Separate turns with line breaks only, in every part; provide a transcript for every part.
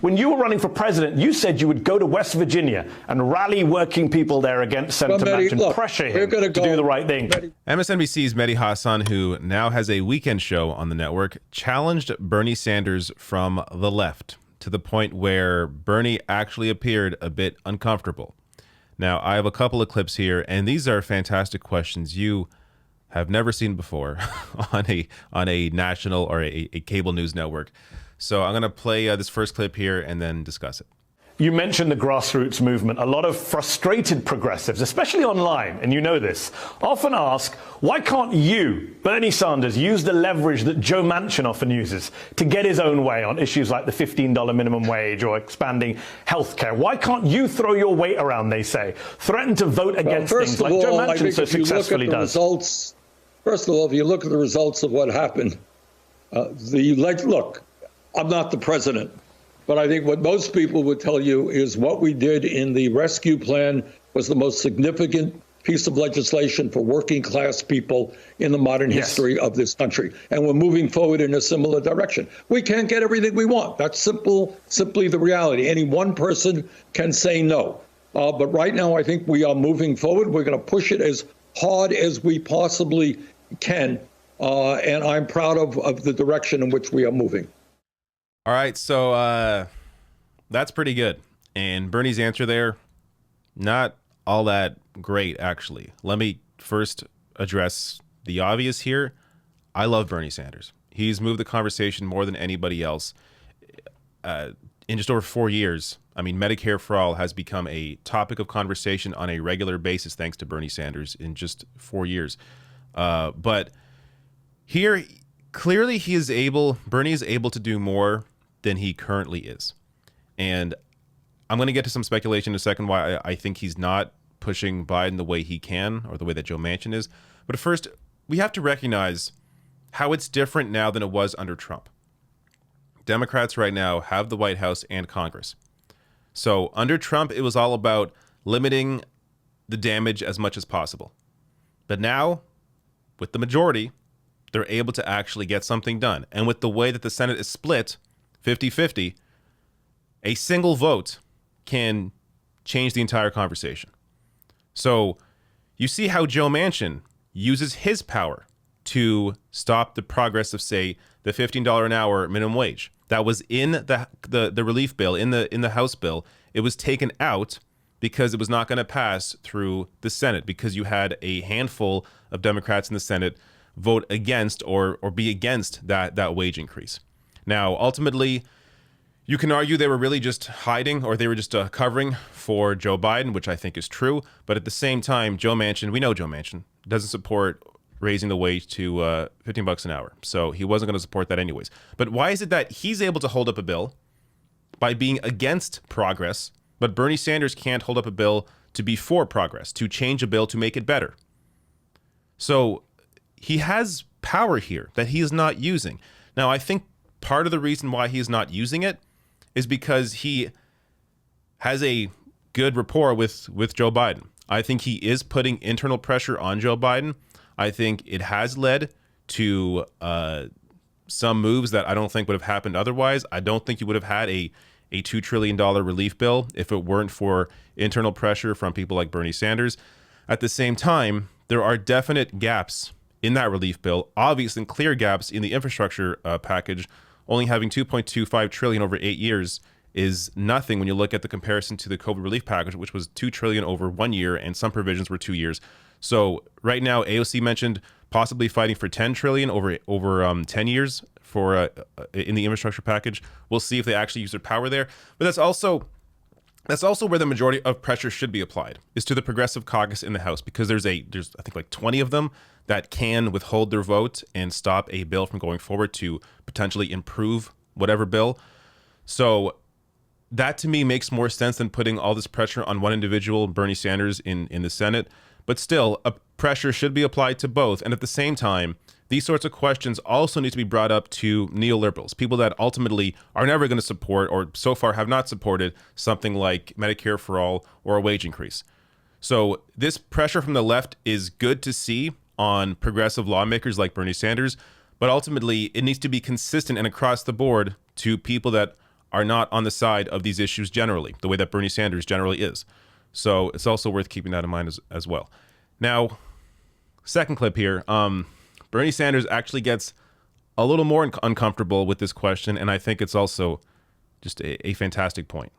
When you were running for president, you said you would go to West Virginia and rally working people there against Senator Manchin, pressure him to do the right thing.
MSNBC's Mehdi Hasan, who now has a weekend show on the network, challenged Bernie Sanders from the left to the point where Bernie actually appeared a bit uncomfortable. Now, I have a couple of clips here, and these are fantastic questions you have never seen before on a national or a cable news network. So I'm going to play this first clip here and then discuss it.
You mentioned the grassroots movement. A lot of frustrated progressives, especially online, and you know this, often ask, why can't you, Bernie Sanders, use the leverage that Joe Manchin often uses to get his own way on issues like the $15 minimum wage or expanding health care? Why can't you throw your weight around, they say, threaten to vote against things like Joe Manchin so successfully does?
First of all, if you look at the results of what happened, look, I'm not the president. But I think what most people would tell you is what we did in the rescue plan was the most significant piece of legislation for working class people in the modern history of this country. And we're moving forward in a similar direction. We can't get everything we want. That's simply the reality. Any one person can say no. But right now, I think we are moving forward. We're going to push it as hard as we possibly can. And I'm proud of the direction in which we are moving.
All right, so that's pretty good. And Bernie's answer there, not all that great, actually. Let me first address the obvious here. I love Bernie Sanders. He's moved the conversation more than anybody else. In just over 4 years, I mean, Medicare for All has become a topic of conversation on a regular basis thanks to Bernie Sanders in just 4 years. But here, clearly Bernie is able to do more than he currently is. And I'm going to get to some speculation in a second why I think he's not pushing Biden the way he can or the way that Joe Manchin is. But first, we have to recognize how it's different now than it was under Trump. Democrats right now have the White House and Congress. So under Trump, it was all about limiting the damage as much as possible. But now, with the majority, they're able to actually get something done. And with the way that the Senate is split, 50-50, a single vote can change the entire conversation. So you see how Joe Manchin uses his power to stop the progress of, say, the $15 an hour minimum wage. That was in the relief bill, in the House bill. It was taken out because it was not going to pass through the Senate because you had a handful of Democrats in the Senate vote against or be against that wage increase. Now, ultimately, you can argue they were really just hiding or they were just covering for Joe Biden, which I think is true. But at the same time, we know Joe Manchin doesn't support raising the wage to $15 an hour. So he wasn't going to support that anyways. But why is it that he's able to hold up a bill by being against progress, but Bernie Sanders can't hold up a bill to be for progress, to change a bill to make it better? So he has power here that he is not using. Now, I think part of the reason why he is not using it is because he has a good rapport with Joe Biden. I think he is putting internal pressure on Joe Biden. I think it has led to some moves that I don't think would have happened otherwise. I don't think you would have had a $2 trillion relief bill if it weren't for internal pressure from people like Bernie Sanders. At the same time, there are definite gaps in that relief bill, obvious and clear gaps in the infrastructure package. Only having $2.25 trillion over 8 years is nothing when you look at the comparison to the COVID relief package, which was $2 trillion over 1 year, and some provisions were 2 years. So right now, AOC mentioned possibly fighting for $10 trillion over 10 years for in the infrastructure package. We'll see if they actually use their power there. But that's also where the majority of pressure should be applied, is to the progressive caucus in the House, because there's I think like 20 of them that can withhold their vote and stop a bill from going forward to potentially improve whatever bill. So that to me makes more sense than putting all this pressure on one individual, Bernie Sanders, in the Senate. But still, a pressure should be applied to both. And at the same time, these sorts of questions also need to be brought up to neoliberals, people that ultimately are never going to support, or so far have not supported, something like Medicare for All or a wage increase. So this pressure from the left is good to see on progressive lawmakers like Bernie Sanders, but ultimately it needs to be consistent and across the board to people that are not on the side of these issues generally, the way that Bernie Sanders generally is. So it's also worth keeping that in mind as well. Now, second clip here. Bernie Sanders actually gets a little more uncomfortable with this question, and I think it's also just a fantastic point.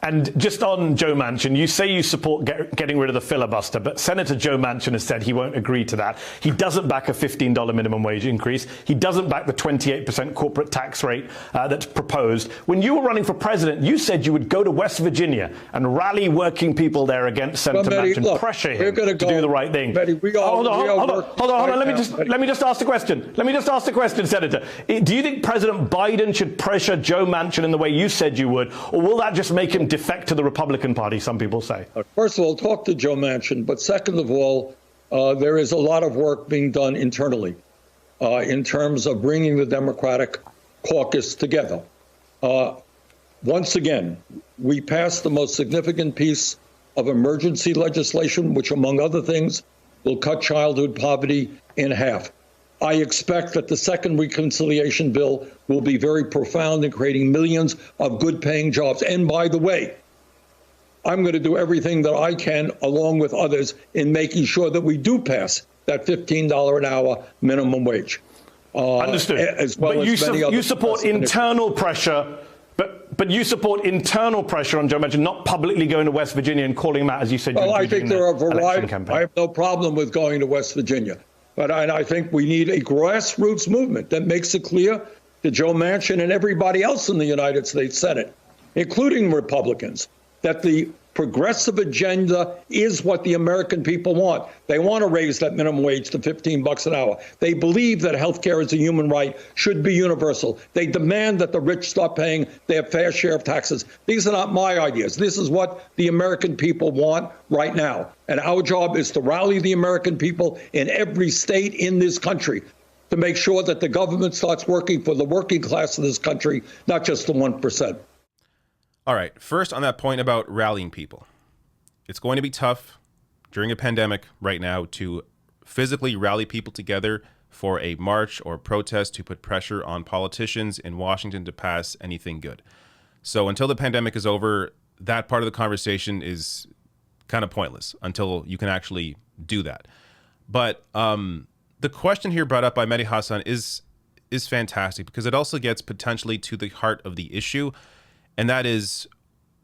And just on Joe Manchin, you say you support getting rid of the filibuster, but Senator Joe Manchin has said he won't agree to that. He doesn't back a $15 minimum wage increase. He doesn't back the 28% corporate tax rate that's proposed. When you were running for president, you said you would go to West Virginia and rally working people there against Senator Manchin, pressure him to do the right thing.
Mehdi, hold
on. Let me just ask the question. Let me just ask the question, Senator. Do you think President Biden should pressure Joe Manchin in the way you said you would, or will that just make him defect to the Republican Party, some people say?
First of all, talk to Joe Manchin. But second of all, there is a lot of work being done internally in terms of bringing the Democratic caucus together. Once again, we passed the most significant piece of emergency legislation, which, among other things, will cut childhood poverty in half. I expect that the second reconciliation bill will be very profound in creating millions of good-paying jobs. And by the way, I'm going to do everything that I can, along with others, in making sure that we do pass that $15 an hour minimum wage.
Understood.
As well
but
as
you support internal pressure. But you support internal pressure on Joe Manchin, not publicly going to West Virginia and calling him out, as you said.
Well, I think there are a variety. I have no problem with going to West Virginia. But I think we need a grassroots movement that makes it clear to Joe Manchin and everybody else in the United States Senate, including Republicans, that the progressive agenda is what the American people want. They want to raise that minimum wage to $15 an hour. They believe that health care is a human right, should be universal. They demand that the rich start paying their fair share of taxes. These are not my ideas. This is what the American people want right now. And our job is to rally the American people in every state in this country to make sure that the government starts working for the working class of this country, not just the 1%.
All right. First, on that point about rallying people, it's going to be tough during a pandemic right now to physically rally people together for a march or protest to put pressure on politicians in Washington to pass anything good. So until the pandemic is over, that part of the conversation is kind of pointless until you can actually do that. But the question here brought up by Mehdi Hassan is fantastic because it also gets potentially to the heart of the issue. And that is,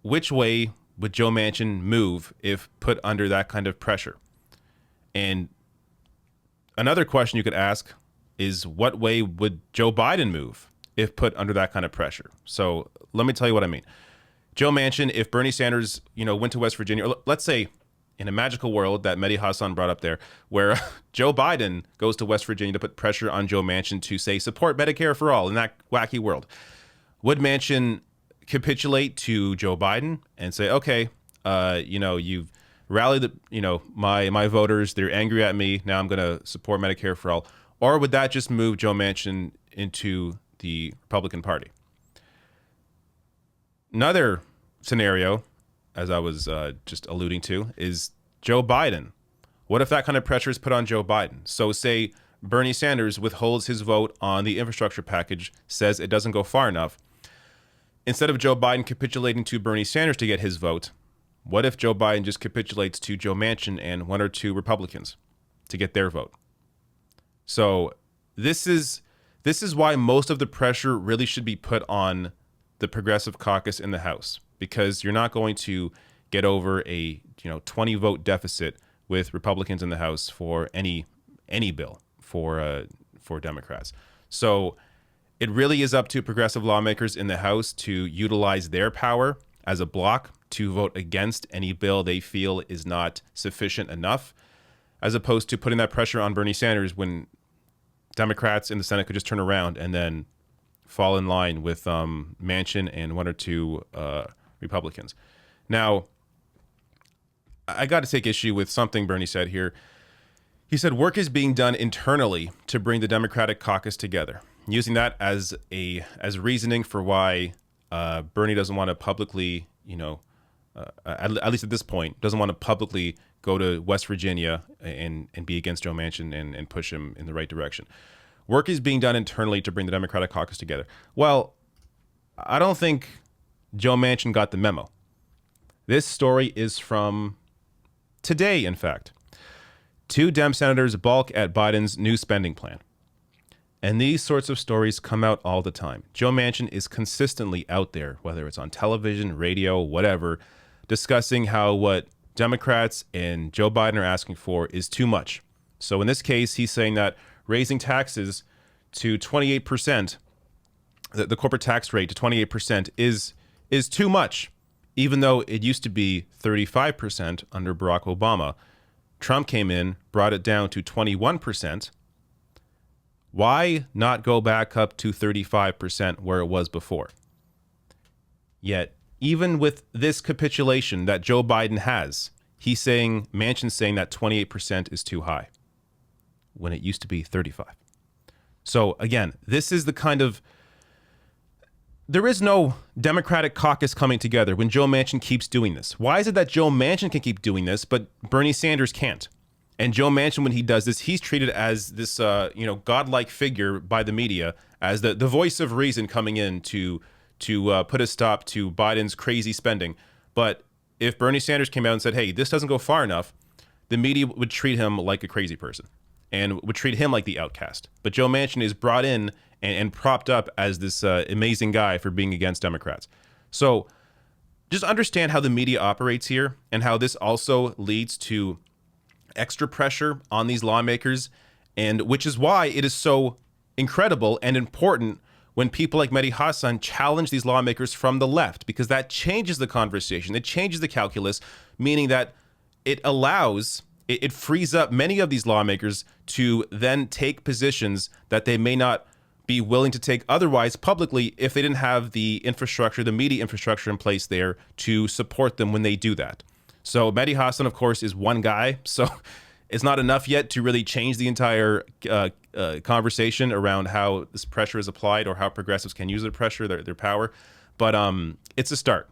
which way would Joe Manchin move if put under that kind of pressure? And another question you could ask is, what way would Joe Biden move if put under that kind of pressure? So let me tell you what I mean. Joe Manchin, if Bernie Sanders, went to West Virginia, or let's say in a magical world that Mehdi Hassan brought up there, where Joe Biden goes to West Virginia to put pressure on Joe Manchin to say, support Medicare for all in that wacky world, would Manchin capitulate to Joe Biden and say, okay, you've rallied my voters, they're angry at me, now I'm going to support Medicare for all? Or would that just move Joe Manchin into the Republican Party? Another scenario, as I was just alluding to, is Joe Biden. What if that kind of pressure is put on Joe Biden? So say Bernie Sanders withholds his vote on the infrastructure package, says it doesn't go far enough. Instead of Joe Biden capitulating to Bernie Sanders to get his vote, what if Joe Biden just capitulates to Joe Manchin and one or two Republicans to get their vote? So this is why most of the pressure really should be put on the Progressive Caucus in the House, because you're not going to get over a 20 vote deficit with Republicans in the House for any bill for Democrats. So it really is up to progressive lawmakers in the House to utilize their power as a bloc to vote against any bill they feel is not sufficient enough, as opposed to putting that pressure on Bernie Sanders when Democrats in the Senate could just turn around and then fall in line with Manchin and one or two Republicans. Now, I got to take issue with something Bernie said here. He said work is being done internally to bring the Democratic caucus together, using that as reasoning for why Bernie doesn't want to publicly, at least at this point, doesn't want to publicly go to West Virginia and be against Joe Manchin and push him in the right direction. Work is being done internally to bring the Democratic caucus together. Well, I don't think Joe Manchin got the memo. This story is from today, in fact. 2 Dem senators balk at Biden's new spending plan. And these sorts of stories come out all the time. Joe Manchin is consistently out there, whether it's on television, radio, whatever, discussing how what Democrats and Joe Biden are asking for is too much. So in this case, he's saying that raising taxes to 28%, the corporate tax rate to 28% is too much, even though it used to be 35% under Barack Obama. Trump came in, brought it down to 21%. Why not go back up to 35% where it was before? Yet, even with this capitulation that Joe Biden has, Manchin's saying that 28% is too high when it used to be 35. So again, this is the kind of, there is no Democratic caucus coming together when Joe Manchin keeps doing this. Why is it that Joe Manchin can keep doing this, but Bernie Sanders can't? And Joe Manchin, when he does this, he's treated as this, godlike figure by the media, as the voice of reason coming in to put a stop to Biden's crazy spending. But if Bernie Sanders came out and said, hey, this doesn't go far enough, the media would treat him like a crazy person and would treat him like the outcast. But Joe Manchin is brought in and propped up as this amazing guy for being against Democrats. So just understand how the media operates here and how this also leads to extra pressure on these lawmakers, and which is why it is so incredible and important when people like Mehdi Hasan challenge these lawmakers from the left, because that changes the conversation. It changes the calculus, meaning that it frees up many of these lawmakers to then take positions that they may not be willing to take otherwise publicly if they didn't have the infrastructure, the media infrastructure in place there to support them when they do that. So Mehdi Hasan, of course, is one guy. So it's not enough yet to really change the entire conversation around how this pressure is applied or how progressives can use their pressure, their power. But it's a start.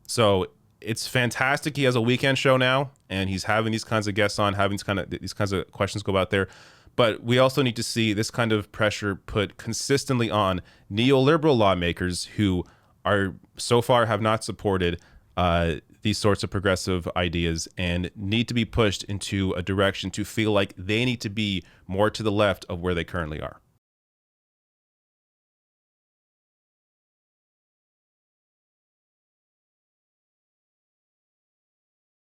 So it's fantastic. He has a weekend show now, and he's having these kinds of guests on, having these kinds of questions go out there. But we also need to see this kind of pressure put consistently on neoliberal lawmakers who are so far have not supported these sorts of progressive ideas and need to be pushed into a direction to feel like they need to be more to the left of where they currently are.